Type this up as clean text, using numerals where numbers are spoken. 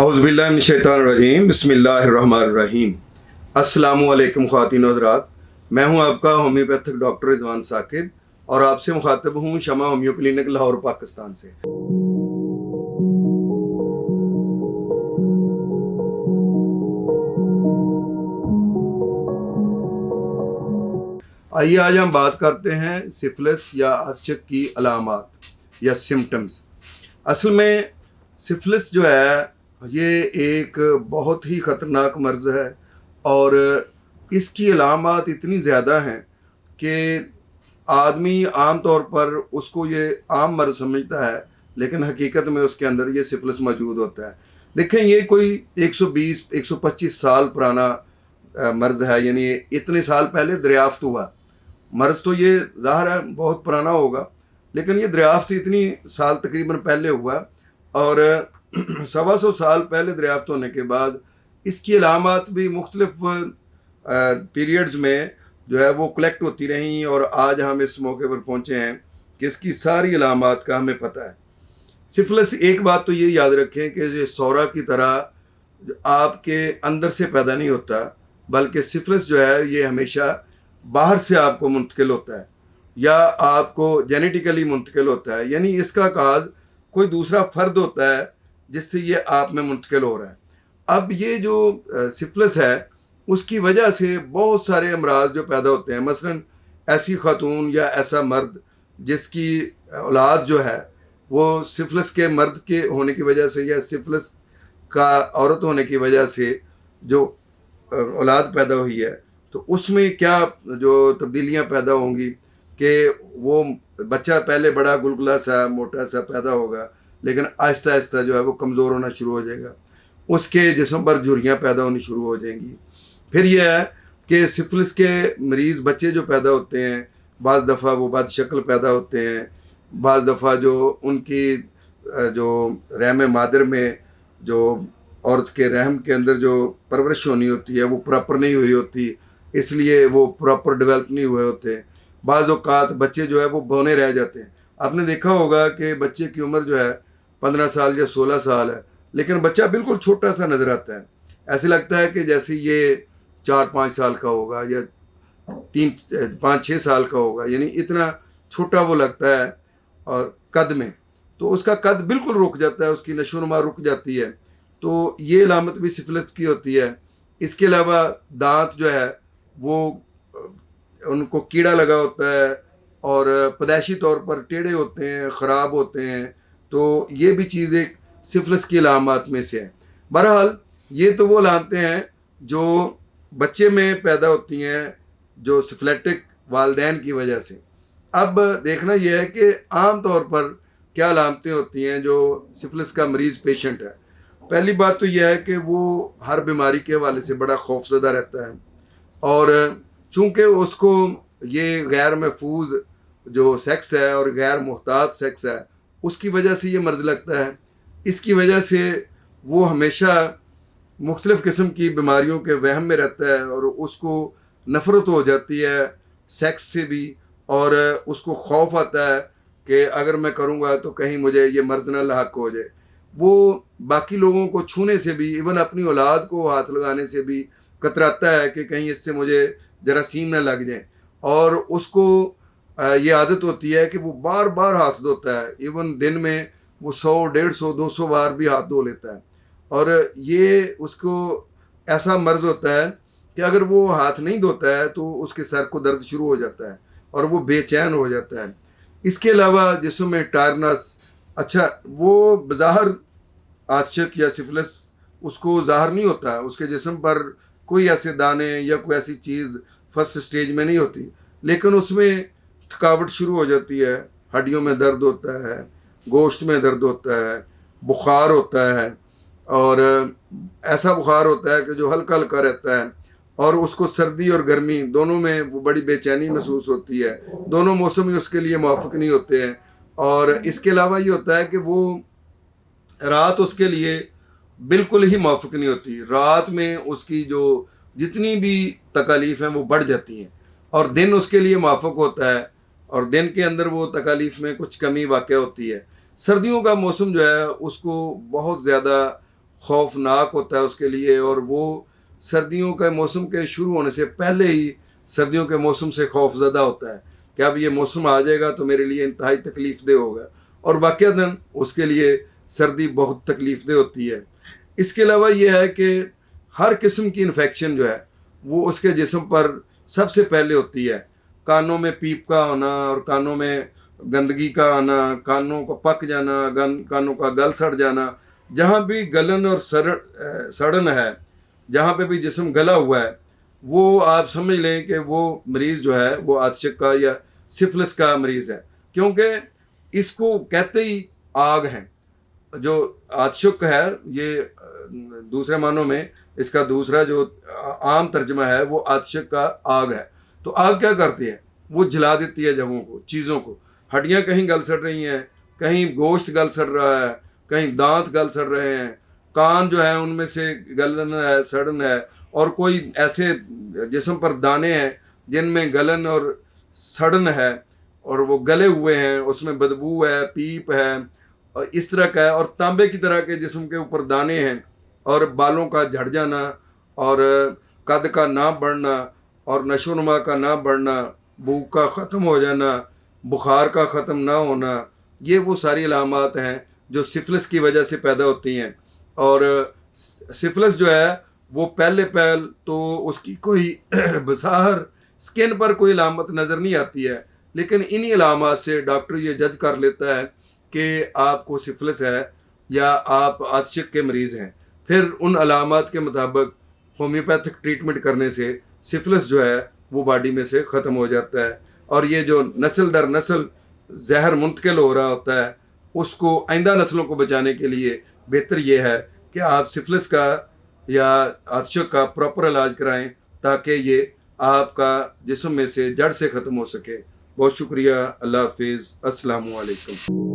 औज़ुबिल्लाहिमिनश्शैतानिर्रजीम बिस्मिल्लाहिर्रहमानिर्रहीम। अस्सलामुअलैकुम ख़वातीन व हज़रात, मैं हूं आपका होम्योपैथिक डॉक्टर रिजवान साकिब और आपसे मुखातब हूं शमा होम्यो क्लिनिक लाहौर पाकिस्तान से। आइए आज हम बात करते हैं सिफिलिस या आर्चक की अलामात या सिम्टम्स। असल में सिफिलिस जो है ये एक बहुत ही ख़तरनाक मर्ज़ है और इसकी अलामात इतनी ज़्यादा हैं कि आदमी आम तौर पर उसको ये आम मर्ज़ समझता है, लेकिन हकीकत में उसके अंदर ये सिफिलिस मौजूद होता है। देखें, ये कोई 120-125 साल पुराना मर्ज़ है, यानी इतने साल पहले दरियाफ्त हुआ। मर्ज़ तो ये ज़ाहिर है बहुत पुराना होगा, लेकिन ये दरियाफ्त इतनी साल तकरीबन पहले हुआ और 125 साल पहले दरियाफ्त होने के बाद इसकी अलामात भी मुख्तलिफ पीरियड्स में जो है वो कलेक्ट होती रहीं और आज हम इस मौके पर पहुँचे हैं कि इसकी सारी अलामात का हमें पता है। सिफिलिस, एक बात तो ये याद रखें कि ये सौरा की तरह आपके अंदर से पैदा नहीं होता, बल्कि सिफिलिस जो है ये हमेशा बाहर से आपको मुंतकिल होता है या आपको जेनेटिकली मुंतकिल होता है, यानी इसका आगाज़ कोई दूसरा फ़र्द होता है जिससे ये आप में मुंतकिल हो रहा है। अब ये जो सिफिलिस है उसकी वजह से बहुत सारे अमराज जो पैदा होते हैं, मसलन ऐसी खातून या ऐसा मर्द जिसकी औलाद जो है वो सिफिलिस के मर्द के होने की वजह से या सिफिलिस का औरत होने की वजह से जो औलाद पैदा हुई है, तो उसमें क्या जो तब्दीलियां पैदा होंगी कि वो बच्चा पहले बड़ा गुलगुला सा मोटा सा पैदा होगा, लेकिन आहिस्ता आहिस्ता जो है वो कमज़ोर होना शुरू हो जाएगा, उसके जिस्म पर झुर्रियाँ पैदा होनी शुरू हो जाएंगी। फिर यह है कि सिफिलिस के मरीज़ बच्चे जो पैदा होते हैं, बाज़ दफ़ा वो बदशक्ल पैदा होते हैं, बाज़ दफ़ा जो उनकी जो रहम मादर में जो औरत के रहम के अंदर जो परवरिश होनी होती है वो प्रॉपर नहीं हुई होती, इसलिए वो प्रॉपर डेवलप नहीं हुए होते। बाज़ औक़ात बच्चे जो है वो बौने रह जाते हैं। आपने देखा होगा कि बच्चे की उम्र जो है 15 साल या 16 साल है, लेकिन बच्चा बिल्कुल छोटा सा नज़र आता है। ऐसे लगता है कि जैसे ये 4-5 साल का होगा या 3-5-6 साल का होगा, यानी इतना छोटा वो लगता है। और कद में तो उसका कद बिल्कुल रुक जाता है, उसकी नशोनुमा रुक जाती है, तो ये अलामत भी सिफिलिस की होती है। इसके अलावा दांत जो है वो उनको कीड़ा लगा होता है और पैदाइशी तौर पर टेढ़े होते हैं, ख़राब होते हैं, तो ये भी चीज़ एक सिफिलिस की अलामात में से है। बहरहाल ये तो वो अलामतें हैं जो बच्चे में पैदा होती हैं जो सिफिलिटिक वालिदैन की वजह से। अब देखना यह है कि आम तौर पर क्या अलामतें होती हैं जो सिफिलिस का मरीज़ पेशेंट है। पहली बात तो यह है कि वो हर बीमारी के हवाले से बड़ा खौफज़दा रहता है और चूँकि उसको ये गैर महफूज जो सेक्स है और गैर मुहतात सेक्स है उसकी वजह से ये मर्ज़ लगता है। इसकी वजह से वो हमेशा मुख्तलिफ़ किस्म की बीमारियों के वहम में रहता है और उसको नफ़रत हो जाती है सेक्स से भी, और उसको खौफ आता है कि अगर मैं करूँगा तो कहीं मुझे ये मर्ज़ ना लाहक हो जाए। वो बाकी लोगों को छूने से भी, इवन अपनी औलाद को हाथ लगाने से भी कतराता है कि कहीं इससे मुझे जरासीम ना लग जाए, और उसको ये आदत होती है कि वो बार बार हाथ धोता है। इवन दिन में वो 100, 150, 200 बार भी हाथ धो लेता है, और ये उसको ऐसा मर्ज़ होता है कि अगर वो हाथ नहीं धोता है तो उसके सर को दर्द शुरू हो जाता है और वो बेचैन हो जाता है। इसके अलावा जिस्म में टायरनेस, अच्छा वो बज़ाहिर आर्चक या सिफिलिस उसको ज़ाहिर नहीं होता, उसके जिस्म पर कोई ऐसे दाने या कोई ऐसी चीज़ फर्स्ट स्टेज में नहीं होती, लेकिन उसमें थकावट शुरू हो जाती है, हड्डियों में दर्द होता है, गोश्त में दर्द होता है, बुखार होता है, और ऐसा बुखार होता है कि जो हल्का हल्का रहता है, और उसको सर्दी और गर्मी दोनों में वो बड़ी बेचैनी महसूस होती है। दोनों मौसम ही उसके लिए मुवाफ़िक नहीं होते हैं। और इसके अलावा ये होता है कि वो रात उसके लिए बिल्कुल ही मुवाफ़िक नहीं होती। रात में उसकी जो जितनी भी तकालीफ़ हैं वो बढ़ जाती हैं और दिन उसके लिए मुवाफ़िक होता है, और दिन के अंदर वो तकालीफ़ में कुछ कमी वाक़या होती है। सर्दियों का मौसम जो है उसको बहुत ज़्यादा खौफनाक होता है उसके लिए, और वो सर्दियों के मौसम के शुरू होने से पहले ही सर्दियों के मौसम से खौफजदा होता है कि अब ये मौसम आ जाएगा तो मेरे लिए इंतहाई तकलीफ़देह होगा, और वाक़ईतन उसके लिए सर्दी बहुत तकलीफ़देह होती है। इसके अलावा ये है कि हर किस्म की इन्फेक्शन जो है वो उसके जिस्म पर सबसे पहले होती है। कानों में पीप का होना और कानों में गंदगी का आना, कानों को पक जाना, कानों का गल सड़ जाना, जहाँ भी गलन और सड़न है, जहाँ पे भी जिस्म गला हुआ है, वो आप समझ लें कि वो मरीज़ जो है वो आतशक का या सिफिलिस का मरीज़ है, क्योंकि इसको कहते ही आग हैं। जो आतशक है ये दूसरे मानों में इसका दूसरा जो आम तर्जमा है वो आतशक का आग है। तो आग क्या करती है? वो जला देती है जगहों को, चीज़ों को। हड्डियाँ कहीं गल सड़ रही हैं, कहीं गोश्त गल सड़ रहा है, कहीं दांत गल सड़ रहे हैं, कान जो है उनमें से गलन है, सड़न है, और कोई ऐसे जिस्म पर दाने हैं जिनमें गलन और सड़न है और वो गले हुए हैं, उसमें बदबू है, पीप है, और इस तरह का है। और तांबे की तरह के जिस्म के ऊपर दाने हैं, और बालों का झड़ जाना, और कद का ना बढ़ना, और नशोनुमा का ना बढ़ना, भूख का ख़त्म हो जाना, बुखार का ख़त्म ना होना, ये वो सारी अलामात हैं जो सिफिलिस की वजह से पैदा होती हैं। और सिफिलिस जो है वो पहले तो उसकी कोई बसार स्किन पर कोई अलामत नज़र नहीं आती है, लेकिन इन्हीं अलामात से डॉक्टर ये जज कर लेता है कि आपको सिफिलिस है या आप आतशक के मरीज़ हैं। फिर उन अलामात के मुताबिक होम्योपैथिक ट्रीटमेंट करने से सिफिलिस जो है वो बॉडी में से ख़त्म हो जाता है, और ये जो नस्ल दर नस्ल जहर मुंतकिल हो रहा होता है उसको आइंदा नस्लों को बचाने के लिए बेहतर ये है कि आप सिफिलिस का या आतशक का प्रॉपर इलाज कराएं, ताकि ये आपका जिस्म में से जड़ से ख़त्म हो सके। बहुत शुक्रिया। अल्लाह हाफिज़। अस्सलामु अलैकुम।